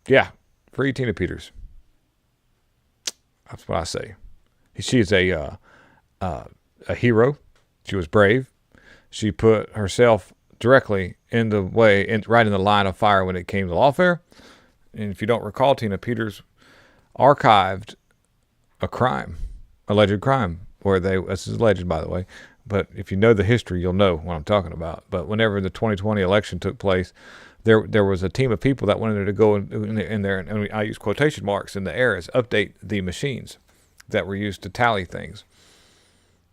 Yeah, free Tina Peters. That's what I say. She's a hero. She was brave. She put herself directly in the way, right in the line of fire when it came to lawfare. And if you don't recall, Tina Peters archived a crime, alleged crime, where this is alleged, by the way, but if you know the history, you'll know what I'm talking about. But whenever the 2020 election took place, there was a team of people that wanted to go in there, and I use quotation marks in the air, as update the machines that were used to tally things.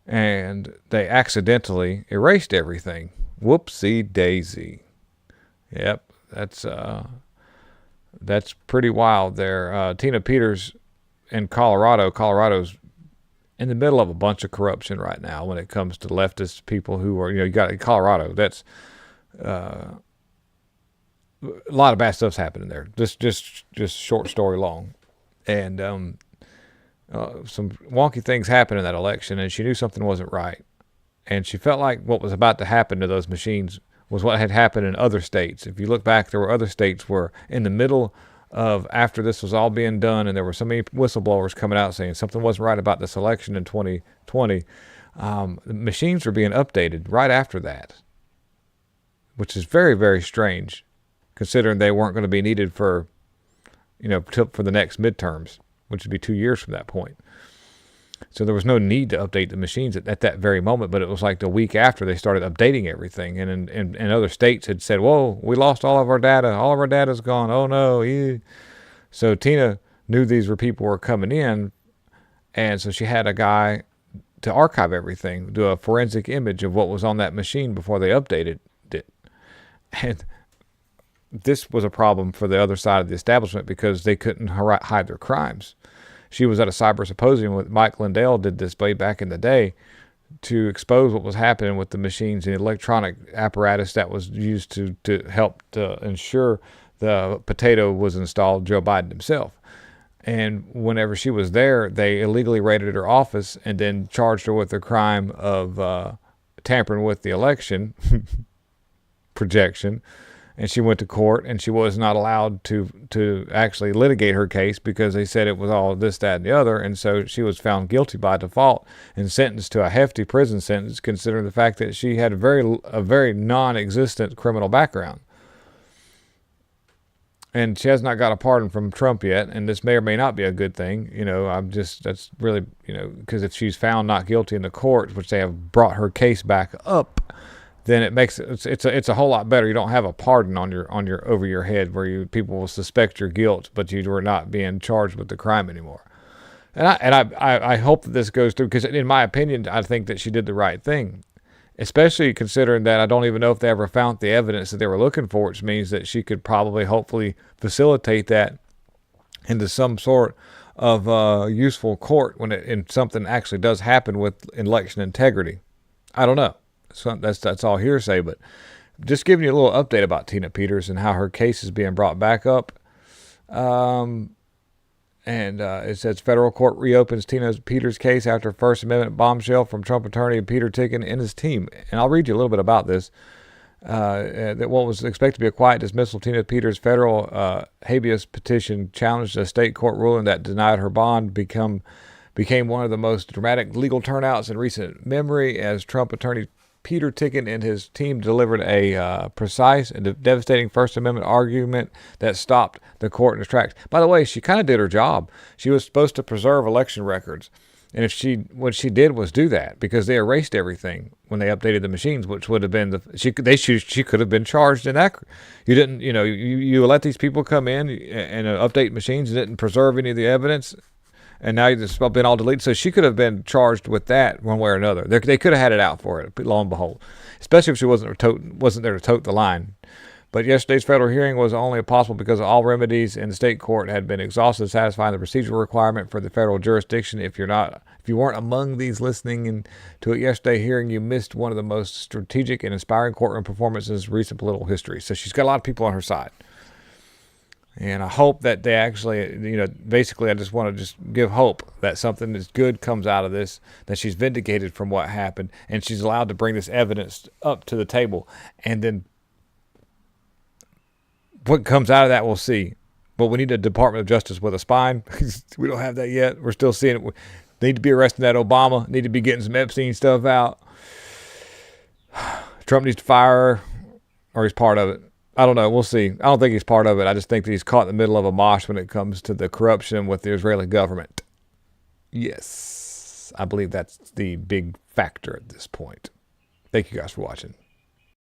And they accidentally erased everything. Whoopsie daisy. Yep, that's pretty wild there. Tina Peters in Colorado's in the middle of a bunch of corruption right now when it comes to leftist people who are, you got Colorado. That's a lot of bad stuff's happening there. Just short story long, and some wonky things happened in that election, and she knew something wasn't right, and she felt like what was about to happen to those machines was what had happened in other states. If you look back, there were other states where in the middle of after this was all being done, and there were so many whistleblowers coming out saying something wasn't right about this election in 2020, the machines were being updated right after that, which is very, very strange, considering they weren't going to be needed for, for the next midterms, which would be 2 years from that point. So there was no need to update the machines at that very moment, but it was like the week after they started updating everything. And in other states had said, whoa, we lost all of our data. All of our data's gone. Oh, no. Yeah. So Tina knew these people were coming in, and so she had a guy to archive everything, do a forensic image of what was on that machine before they updated it. And this was a problem for the other side of the establishment because they couldn't hide their crimes. She was at a cyber symposium with Mike Lindell, did this way back in the day to expose what was happening with the machines and electronic apparatus that was used to help to ensure the potato was installed, Joe Biden himself. And whenever she was there, they illegally raided her office and then charged her with the crime of tampering with the election projection. And she went to court, and she was not allowed to actually litigate her case because they said it was all this, that, and the other. And so she was found guilty by default and sentenced to a hefty prison sentence, considering the fact that she had a very non-existent criminal background. And she has not got a pardon from Trump yet, and this may or may not be a good thing. That's really, because if she's found not guilty in the courts, which they have brought her case back up, then it makes it's a whole lot better. You don't have a pardon on your over your head where people will suspect your guilt, but you were not being charged with the crime anymore. And I hope that this goes through, because in my opinion, I think that she did the right thing, especially considering that I don't even know if they ever found the evidence that they were looking for, which means that she could probably hopefully facilitate that into some sort of useful court when something actually does happen with election integrity. I don't know. So that's all hearsay, but just giving you a little update about Tina Peters and how her case is being brought back up. It says federal court reopens Tina Peters' case after First Amendment bombshell from Trump attorney Peter Ticken and his team. And I'll read you a little bit about this. That what was expected to be a quiet dismissal of Tina Peters' federal habeas petition challenged a state court ruling that denied her bond became one of the most dramatic legal turnouts in recent memory, as Trump attorney Peter Ticken and his team delivered a precise and devastating First Amendment argument that stopped the court in its tracks. By the way, she kind of did her job. She was supposed to preserve election records, and what she did was do that, because they erased everything when they updated the machines, which would have been she could have been charged in that. You didn't, you let these people come in and update machines and didn't preserve any of the evidence. And now it's been all deleted. So she could have been charged with that one way or another. They could have had it out for it, lo and behold. Especially if she wasn't there to tote the line. But yesterday's federal hearing was only possible because all remedies in the state court had been exhausted, satisfying the procedural requirement for the federal jurisdiction. If you weren't among these listening to it yesterday hearing, you missed one of the most strategic and inspiring courtroom performances in recent political history. So she's got a lot of people on her side. And I hope that they actually, basically I just want to give hope that something that's good comes out of this, that she's vindicated from what happened, and she's allowed to bring this evidence up to the table. And then what comes out of that, we'll see. But we need a Department of Justice with a spine. We don't have that yet. We're still seeing it. Need to be arresting that Obama. Need to be getting some Epstein stuff out. Trump needs to fire her, or he's part of it. I don't know. We'll see. I don't think he's part of it. I just think that he's caught in the middle of a mosh when it comes to the corruption with the Israeli government. Yes. I believe that's the big factor at this point. Thank you guys for watching.